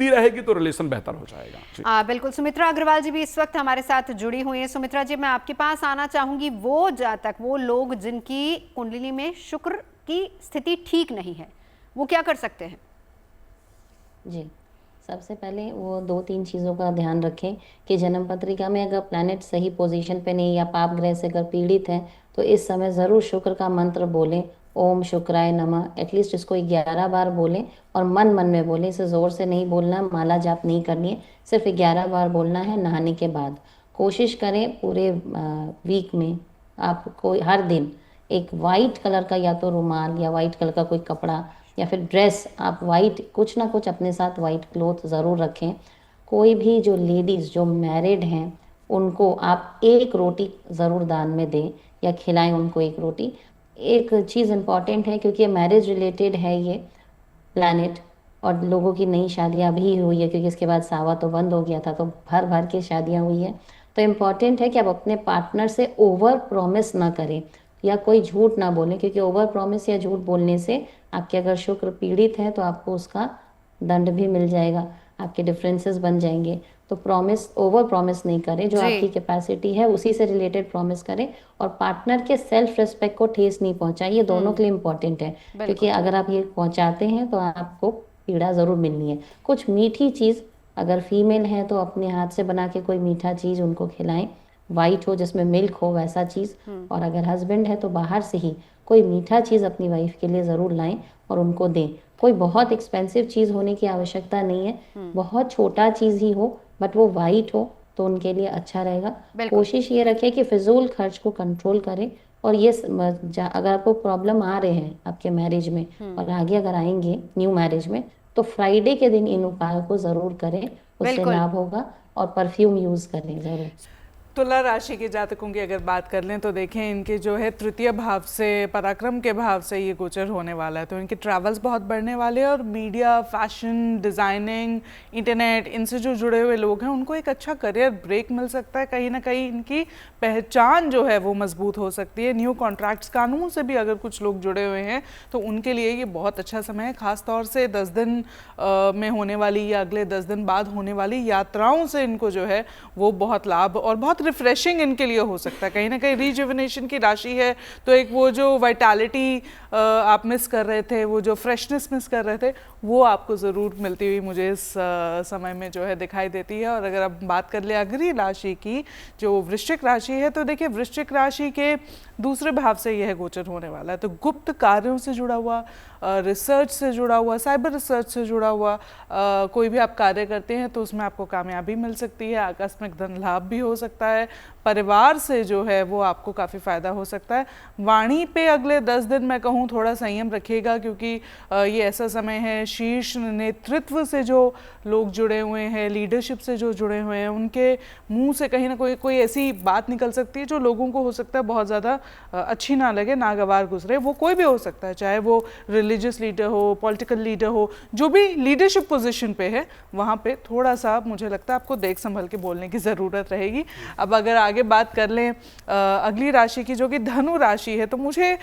रहेगी तो रिलेशन बेहतर हो जाएगा। बिल्कुल। सुमित्रा अग्रवाल जी भी इस वक्त हमारे साथ जुड़ी हुई हैं। सुमित्रा जी, मैं आपके पास आना चाहूंगी। वो जातक, वो लोग जिनकी कुंडली में शुक्र की स्थिति ठीक नहीं है, वो क्या कर सकते हैं? जी, सबसे पहले वो 2-3 चीज़ों का ध्यान रखें कि जन्म पत्रिका में अगर प्लैनेट सही पोजीशन पे नहीं, या पाप ग्रह से अगर पीड़ित हैं, तो इस समय ज़रूर शुक्र का मंत्र बोलें, ओम शुक्राय नमः। एटलीस्ट इसको 11 बार बोलें, और मन मन में बोलें, इसे ज़ोर से नहीं बोलना, माला जाप नहीं करनी है, सिर्फ 11 बार बोलना है नहाने के बाद। कोशिश करें पूरे वीक में आपको हर दिन एक वाइट कलर का या तो रुमाल या वाइट कलर का कोई कपड़ा या फिर ड्रेस, आप वाइट कुछ ना कुछ अपने साथ वाइट क्लोथ ज़रूर रखें। कोई भी जो लेडीज़ जो मैरिड हैं उनको आप एक रोटी ज़रूर दान में दें या खिलाएं उनको एक रोटी। एक चीज़ इम्पॉर्टेंट है, क्योंकि मैरिज रिलेटेड है ये प्लैनेट, और लोगों की नई शादियां भी हुई है, क्योंकि इसके बाद सावा तो बंद हो गया था, तो भर भर के शादियां हुई है। तो इम्पॉर्टेंट है कि आप अपने पार्टनर से ओवर प्रॉमिस ना करें या कोई झूठ ना बोलें, क्योंकि ओवर प्रॉमिस या झूठ बोलने से आपके अगर शुक्र पीड़ित है तो आपको उसका दंड भी मिल जाएगा, आपके डिफरेंसेस बन जाएंगे। तो प्रॉमिस, ओवर प्रॉमिस नहीं करें, जो आपकी कैपेसिटी है उसी से रिलेटेड प्रॉमिस करें, और पार्टनर के सेल्फ रिस्पेक्ट को ठेस नहीं पहुंचाए। ये दोनों के लिए इम्पॉर्टेंट है, क्योंकि अगर आप ये पहुंचाते हैं तो आपको पीड़ा ज़रूर मिलनी है। कुछ मीठी चीज़, अगर फीमेल है तो अपने हाथ से बना के कोई मीठा चीज़ उनको खिलाएं, वाइट हो जिसमें मिल्क हो वैसा चीज़, और अगर हस्बैंड है तो बाहर से ही कोई मीठा चीज़ अपनी वाइफ के लिए ज़रूर लाएं और उनको दें। कोई बहुत एक्सपेंसिव चीज़ होने की आवश्यकता नहीं है, बहुत छोटा चीज़ ही हो बट वो वाइट हो तो उनके लिए अच्छा रहेगा। कोशिश ये रखें कि फिजूल खर्च को कंट्रोल करें, और ये अगर आपको प्रॉब्लम आ रहे हैं आपके मैरिज में और आगे अगर आएंगे न्यू मैरिज में, तो फ्राइडे के दिन इन उपायों को जरूर करें, उससे बिल्कुल। लाभ होगा। और परफ्यूम यूज करें जरूर। तुला राशि के जातकों की अगर बात कर लें तो देखें इनके जो है तृतीय भाव से, पराक्रम के भाव से ये गोचर होने वाला है, तो इनके ट्रैवल्स बहुत बढ़ने वाले हैं और मीडिया, फैशन, डिज़ाइनिंग, इंटरनेट, इनसे जो जुड़े हुए लोग हैं उनको एक अच्छा करियर ब्रेक मिल सकता है। कहीं ना कहीं इनकी पहचान जो है वो मजबूत हो सकती है। न्यू कॉन्ट्रैक्ट्स, कानून से भी अगर कुछ लोग जुड़े हुए हैं तो उनके लिए ये बहुत अच्छा समय है। खास तौर से 10 दिन में होने वाली या अगले 10 दिन बाद होने वाली यात्राओं से इनको जो है वो बहुत लाभ और बहुत रिफ्रेशिंग इनके लिए हो सकता है। कहीं ना कहीं रिजुविनेशन की राशि है, तो एक वो जो वाइटैलिटी आप मिस कर रहे थे, वो जो फ्रेशनेस मिस कर रहे थे, वो आपको ज़रूर मिलती हुई मुझे इस समय में जो है दिखाई देती है। और अगर आप बात कर ले अगली राशि की, जो वृश्चिक राशि है, तो देखिए वृश्चिक राशि के दूसरे भाव से यह गोचर होने वाला है, तो गुप्त कार्यों से जुड़ा हुआ, रिसर्च से जुड़ा हुआ, साइबर रिसर्च से जुड़ा हुआ कोई भी आप कार्य करते हैं तो उसमें आपको कामयाबी मिल सकती है। आकस्मिक धन लाभ भी हो सकता है। परिवार से जो है वो आपको काफ़ी फ़ायदा हो सकता है। वाणी पे अगले 10 दिन मैं कहूँ थोड़ा संयम रखिएगा, क्योंकि ये ऐसा समय है, शीर्ष नेतृत्व से जो लोग जुड़े हुए हैं, लीडरशिप से जो जुड़े हुए हैं, उनके मुंह से कहीं ना कोई ऐसी बात निकल सकती है जो लोगों को हो सकता है बहुत ज़्यादा अच्छी ना लगे, नागवार गुजरे। वो कोई भी हो सकता है, चाहे वो रिलीजियस लीडर हो, पॉलिटिकल लीडर हो, जो भी लीडरशिप पोजीशन पे है, वहाँ पे थोड़ा सा मुझे लगता है आपको देख संभल के बोलने की ज़रूरत रहेगी। अब अगर आगे बात कर लें अगली राशि की, जो कि धनु राशि है, तो मुझे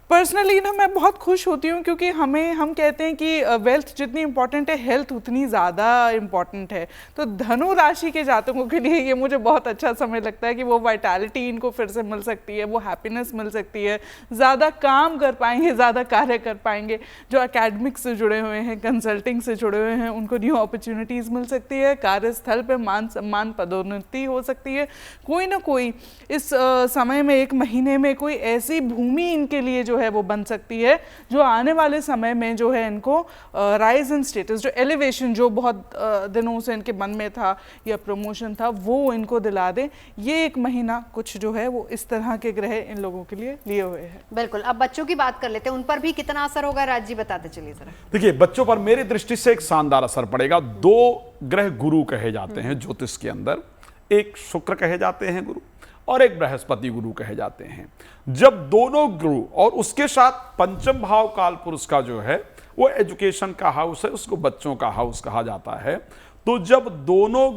पर्सनली ना मैं बहुत खुश होती हूँ, क्योंकि हम कहते हैं कि वेल्थ जितनी इम्पॉर्टेंट है, हेल्थ उतनी ज़्यादा इम्पॉर्टेंट है। तो धनु राशि के जातकों के लिए ये मुझे बहुत अच्छा समय लगता है कि वो वाइटैलिटी इनको फिर से मिल सकती है, वो हैप्पीनेस मिल सकती है, ज़्यादा काम कर पाएंगे, ज़्यादा कार्य कर पाएंगे। जो एकेडमिक्स से जुड़े हुए हैं, कंसल्टिंग से जुड़े हुए हैं, उनको न्यू अपॉर्चुनिटीज़ मिल सकती है। कार्यस्थल पर मान सम्मान, पदोन्नति हो सकती है। कोई ना कोई इस समय में, एक महीने में कोई ऐसी भूमि इनके लिए जो है वो बन सकती है जो आने वाले समय में जो है इनको राइज इन स्टेटस, जो एलिवेशन जो बहुत दिनों से इनके मन में था या प्रमोशन था, वो इनको दिला दे। ये एक महीना कुछ जो है वो इस तरह के ग्रह इन लोगों के लिए लिए हुए हैं। बिल्कुल। अब बच्चों की बात कर लेते हैं, उन पर भी कितना असर होगा, राज जी बताते चलिए जरा। देखिए, बच्चों पर मेरी दृष्टि से एक शानदार असर पड़ेगा। 2 ग्रह गुरु कहे जाते हैं ज्योतिष के अंदर, एक शुक्र कहे जाते हैं गुरु और एक बृहस्पति गुरु कहे जाते हैं। जब दोनों गुरु और उसके साथ पंचम भाव काल पुरुष का जो है वो एजुकेशन का हाउस है, उसको बच्चों का हाउस कहा जाता है। तो जब दोनों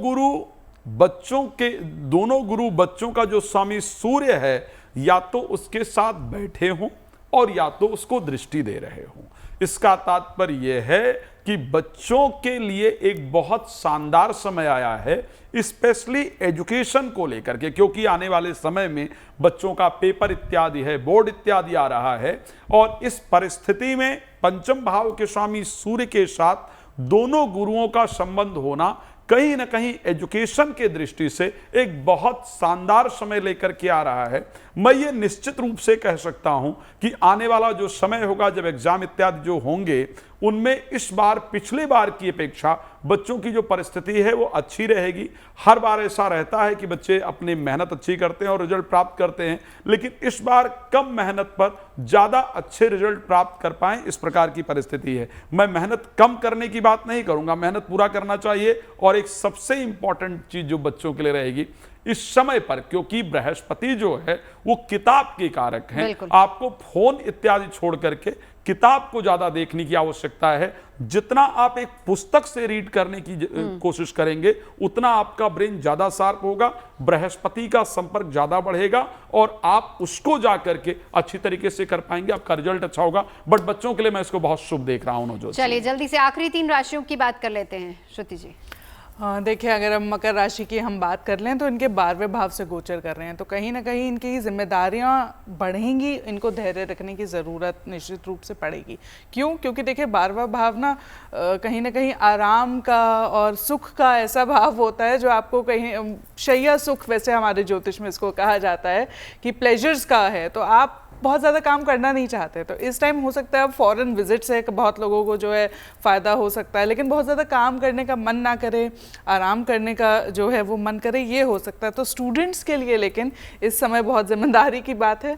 गुरु बच्चों का जो स्वामी सूर्य है, या तो उसके साथ बैठे हों और या तो उसको दृष्टि दे रहे हों, इसका तात्पर्य यह है कि बच्चों के लिए एक बहुत शानदार समय आया है, स्पेशली एजुकेशन को लेकर के, क्योंकि आने वाले समय में बच्चों का पेपर इत्यादि है, बोर्ड इत्यादि आ रहा है। और इस परिस्थिति में पंचम भाव के स्वामी सूर्य के साथ दोनों गुरुओं का संबंध होना कहीं ना कहीं एजुकेशन के दृष्टि से एक बहुत शानदार समय लेकर के आ रहा है। मैं ये निश्चित रूप से कह सकता हूं कि आने वाला जो समय होगा, जब एग्जाम इत्यादि जो होंगे, उनमें इस बार पिछले बार की अपेक्षा बच्चों की जो परिस्थिति है वो अच्छी रहेगी। हर बार ऐसा रहता है कि बच्चे अपनी मेहनत अच्छी करते हैं और रिजल्ट प्राप्त करते हैं, लेकिन इस बार कम मेहनत पर ज़्यादा अच्छे रिजल्ट प्राप्त कर पाएं, इस प्रकार की परिस्थिति है। मैं मेहनत कम करने की बात नहीं करूंगा, मेहनत पूरा करना चाहिए। और एक सबसे इंपॉर्टेंट चीज़ जो बच्चों के लिए रहेगी इस समय पर, क्योंकि बृहस्पति जो है वो किताब के कारक हैं, आपको फोन इत्यादि छोड़ करके किताब को ज्यादा देखने की आवश्यकता है। जितना आप एक पुस्तक से रीड करने की कोशिश करेंगे, उतना आपका ब्रेन ज्यादा शार्प होगा, बृहस्पति का संपर्क ज्यादा बढ़ेगा और आप उसको जा करके अच्छी तरीके से कर पाएंगे, आपका रिजल्ट अच्छा होगा। बट बच्चों के लिए मैं इसको बहुत शुभ देख रहा हूं। चलिए जल्दी से आखिरी 3 राशियों की बात कर लेते हैं, श्रुति जी। हाँ, देखिए, अगर हम मकर राशि की हम बात कर लें तो इनके 12वें भाव से गोचर कर रहे हैं, तो कहीं ना कहीं इनकी जिम्मेदारियां बढ़ेंगी, इनको धैर्य रखने की ज़रूरत निश्चित रूप से पड़ेगी। क्यों? क्योंकि देखिए 12वां भाव ना कहीं आराम का और सुख का ऐसा भाव होता है जो आपको कहीं शैया सुख, वैसे हमारे ज्योतिष में इसको कहा जाता है कि प्लेजर्स का है। तो आप बहुत ज़्यादा काम करना नहीं चाहते, तो इस टाइम हो सकता है अब फॉरेन विजिट से बहुत लोगों को जो है फ़ायदा हो सकता है, लेकिन बहुत ज़्यादा काम करने का मन ना करे, आराम करने का जो है वो मन करे, ये हो सकता है। तो स्टूडेंट्स के लिए लेकिन इस समय बहुत जिम्मेदारी की बात है।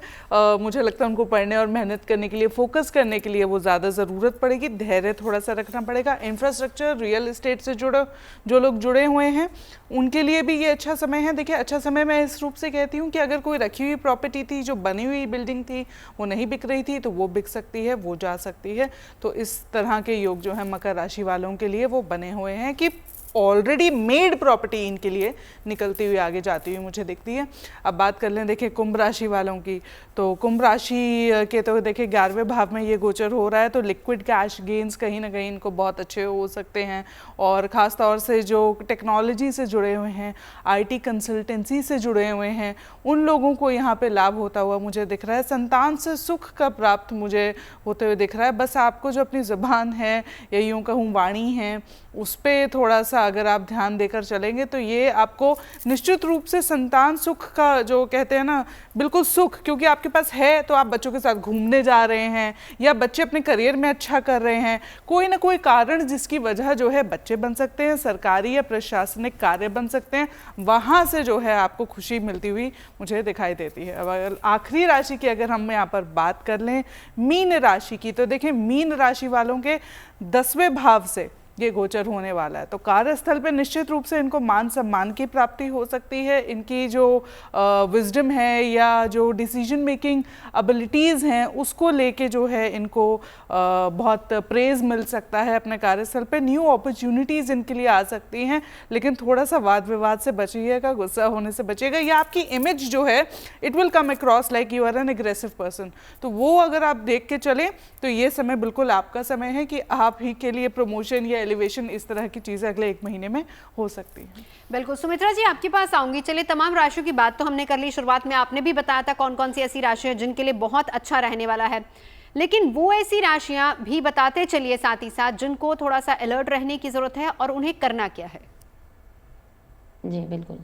मुझे लगता है उनको पढ़ने और मेहनत करने के लिए, फोकस करने के लिए वो ज़्यादा ज़रूरत पड़ेगी, धैर्य थोड़ा सा रखना पड़ेगा। इंफ्रास्ट्रक्चर, रियल एस्टेट से जो लोग जुड़े हुए हैं उनके लिए भी ये अच्छा समय है। देखिए, अच्छा समय मैं इस रूप से कहती हूँ कि अगर कोई रखी हुई प्रॉपर्टी थी, जो बनी हुई बिल्डिंग थी, वो नहीं बिक रही थी, तो वो बिक सकती है, वो जा सकती है। तो इस तरह के योग जो है मकर राशि वालों के लिए वो बने हुए हैं कि ऑलरेडी मेड प्रॉपर्टी इनके लिए निकलती हुई आगे जाती हुई मुझे दिखती है। अब बात कर लें देखिए कुंभ राशि वालों की, तो कुंभ राशि के तो देखिए 11वें भाव में ये गोचर हो रहा है, तो लिक्विड कैश गेन्स कहीं ना कहीं इनको बहुत अच्छे हो सकते हैं। और ख़ास तौर से जो टेक्नोलॉजी से जुड़े हुए हैं, IT कंसल्टेंसी से जुड़े हुए हैं, उन लोगों को यहाँ पे लाभ होता हुआ मुझे दिख रहा है। संतान से सुख का प्राप्त मुझे होते हुए दिख रहा है। बस आपको जो अपनी ज़बान है या यूँ कहूँ वाणी है, उस पर थोड़ा सा अगर आप ध्यान देकर चलेंगे तो ये आपको निश्चित रूप से संतान सुख का जो कहते हैं ना, बिल्कुल सुख, क्योंकि आपके पास है तो आप बच्चों के साथ घूमने जा रहे हैं या बच्चे अपने करियर में अच्छा कर रहे हैं, कोई ना कोई कारण जिसकी वजह जो है बच्चे बन सकते हैं, सरकारी या प्रशासनिक कार्य बन सकते हैं, वहाँ से जो है आपको खुशी मिलती हुई मुझे दिखाई देती है। अब अगर आखिरी राशि की अगर हम यहाँ पर बात कर लें मीन राशि की, तो देखिए मीन राशि वालों के 10वें भाव से ये गोचर होने वाला है, तो कार्यस्थल पे निश्चित रूप से इनको मान सम्मान की प्राप्ति हो सकती है। इनकी जो विजडम है या जो डिसीजन मेकिंग एबिलिटीज़ हैं उसको लेके जो है इनको बहुत प्रेज मिल सकता है अपने कार्यस्थल पे। न्यू अपॉर्चुनिटीज़ इनके लिए आ सकती हैं, लेकिन थोड़ा सा वाद विवाद से बचिएगा, गुस्सा होने से बचिएगा, या आपकी इमेज जो है it will come across like you are an aggressive person, तो वो अगर आप देख के चलें तो ये समय बिल्कुल आपका समय है कि आप ही के लिए प्रमोशन या एलिवेशन, इस तरह की चीजें अगले 1 महीने में हो सकती है। बिल्कुल सुमित्रा जी, आपके पास आऊंगी। चलिए, तमाम राशियों की बात तो हमने कर ली, शुरुआत में आपने भी बताया था कौन कौन सी ऐसी राशियां जिनके लिए बहुत अच्छा रहने वाला है, लेकिन वो ऐसी राशियां भी बताते चलिए साथ ही साथ जिनको थोड़ा सा अलर्ट रहने की जरूरत है और उन्हें करना क्या है। जी बिल्कुल,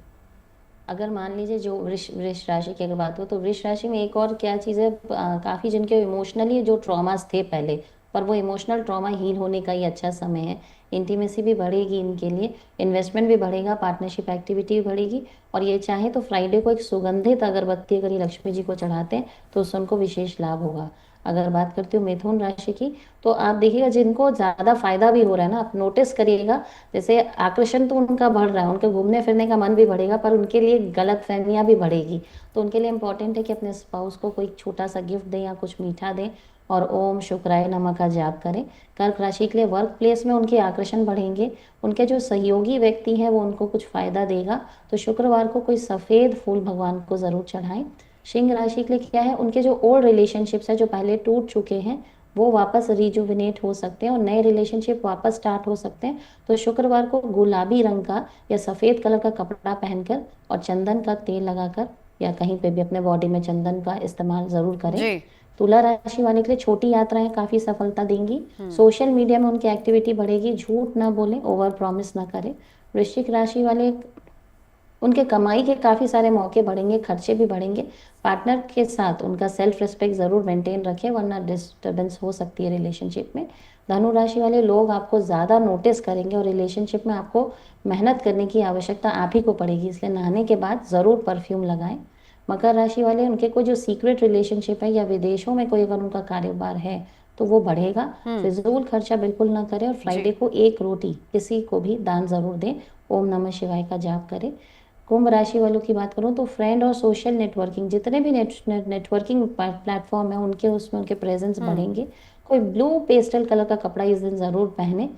अगर मान लीजिए जो वृष राशि की अगर बात हो, तो वृष राशि में एक और क्या चीज़ है, काफ़ी जिनके इमोशनली जो ट्रॉमास थे पहले, पर वो इमोशनल ट्रॉमा हील होने का ही अच्छा समय है। इंटीमेसी भी बढ़ेगी इनके लिए, इन्वेस्टमेंट भी बढ़ेगा, पार्टनरशिप एक्टिविटी भी बढ़ेगी। और ये चाहे तो फ्राइडे को एक सुगंधित अगरबत्ती अगर ये लक्ष्मी जी को चढ़ाते हैं तो उससे उनको विशेष लाभ होगा। अगर बात करती हूँ मिथुन राशि की, तो आप देखिएगा जिनको ज़्यादा फायदा भी हो रहा है ना, आप नोटिस करिएगा, जैसे आकर्षण तो उनका बढ़ रहा है, उनके घूमने फिरने का मन भी बढ़ेगा, पर उनके लिए गलत फहमियाँ भी बढ़ेगी। तो उनके लिए इंपॉर्टेंट है कि अपने स्पाउस को कोई छोटा सा गिफ्ट दें या कुछ मीठा दें और ओम शुक्राय नमः का जाप करें। कर्क राशि के लिए वर्क प्लेस में उनके आकर्षण बढ़ेंगे, उनके जो सहयोगी व्यक्ति हैं वो उनको कुछ फायदा देगा, तो शुक्रवार को कोई सफ़ेद फूल भगवान को ज़रूर चढ़ाएं। सिंह राशि के लिए क्या है, उनके जो ओल्ड रिलेशनशिप्स हैं जो पहले टूट चुके हैं वो वापस रिजुविनेट हो सकते हैं और नए रिलेशनशिप वापस स्टार्ट हो सकते हैं। तो शुक्रवार को गुलाबी रंग का या सफ़ेद कलर का कपड़ा पहनकर और चंदन का तेल लगाकर या कहीं पे भी अपने बॉडी में चंदन का इस्तेमाल ज़रूर करें। तुला राशि वाले के लिए छोटी यात्राएं काफ़ी सफलता देंगी, सोशल मीडिया में उनकी एक्टिविटी बढ़ेगी, झूठ ना बोलें, ओवर प्रॉमिस ना करें। वृश्चिक राशि वाले, उनके कमाई के काफ़ी सारे मौके बढ़ेंगे, खर्चे भी बढ़ेंगे। पार्टनर के साथ उनका सेल्फ रिस्पेक्ट ज़रूर मेंटेन रखें, वरना डिस्टर्बेंस हो सकती है रिलेशनशिप में। धनु राशि वाले लोग आपको ज़्यादा नोटिस करेंगे और रिलेशनशिप में आपको मेहनत करने की आवश्यकता आप ही को पड़ेगी, इसलिए नहाने के बाद ज़रूर परफ्यूम लगाएं। मकर राशि वाले, उनके कोई जो सीक्रेट रिलेशनशिप है या विदेशों में कोई अगर उनका कारोबार है तो वो बढ़ेगा। फिजूल खर्चा बिल्कुल ना करें और फ्राइडे को एक रोटी किसी को भी दान ज़रूर दें। ओम नमः शिवाय का जाप करें। कुंभ राशि वालों की बात करूं तो फ्रेंड और सोशल नेटवर्किंग, जितने भी नेटवर्किंग प्लेटफॉर्म है उनके उसमें उनके प्रेजेंस बढ़ेंगे। कोई ब्लू पेस्टल कलर का कपड़ा इस दिन ज़रूर पहने।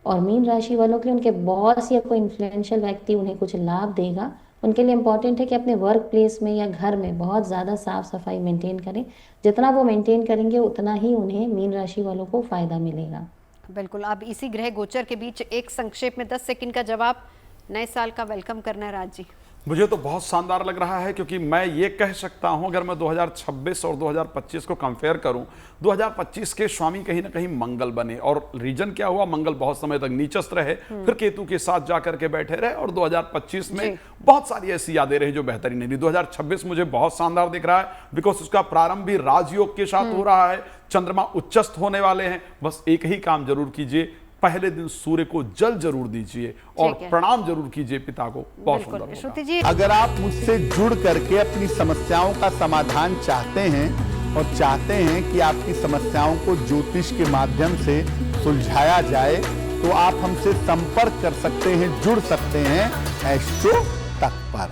और मीन राशि वालों के लिए उनके बॉस या कोई इन्फ्लुएंशियल व्यक्ति उन्हें कुछ लाभ देगा। उनके लिए इंपॉर्टेंट है कि अपने वर्क प्लेस में या घर में बहुत ज़्यादा साफ सफाई मेंटेन करें। जितना वो मेंटेन करेंगे उतना ही उन्हें मीन राशि वालों को फ़ायदा मिलेगा। बिल्कुल। अब इसी ग्रह गोचर के बीच एक संक्षेप में 10 सेकंड का जवाब नए साल का वेलकम करना है राज जी। मुझे तो बहुत शानदार लग रहा है, क्योंकि मैं ये कह सकता हूं, अगर मैं 2026 और 2025 को कंपेयर करूं, 2025 के स्वामी कहीं ना कहीं मंगल बने, और रीजन क्या हुआ, मंगल बहुत समय तक नीचस्थ रहे, फिर केतु के साथ जाकर के बैठे रहे, और 2025 में बहुत सारी ऐसी यादें रही जो बेहतरीन नहीं रही। 2026 मुझे बहुत शानदार दिख रहा है, बिकॉज उसका प्रारंभ भी राजयोग के साथ हो रहा है, चंद्रमा उच्चस्थ होने वाले हैं। बस एक ही काम जरूर कीजिए, पहले दिन सूर्य को जल जरूर दीजिए और प्रणाम जरूर कीजिए पिता को। बहुत सुंदर होगा। श्रुति जी, अगर आप मुझसे जुड़ करके अपनी समस्याओं का समाधान चाहते हैं और चाहते हैं कि आपकी समस्याओं को ज्योतिष के माध्यम से सुलझाया जाए, तो आप हमसे संपर्क कर सकते हैं, जुड़ सकते हैं एस्ट्रो तक पर।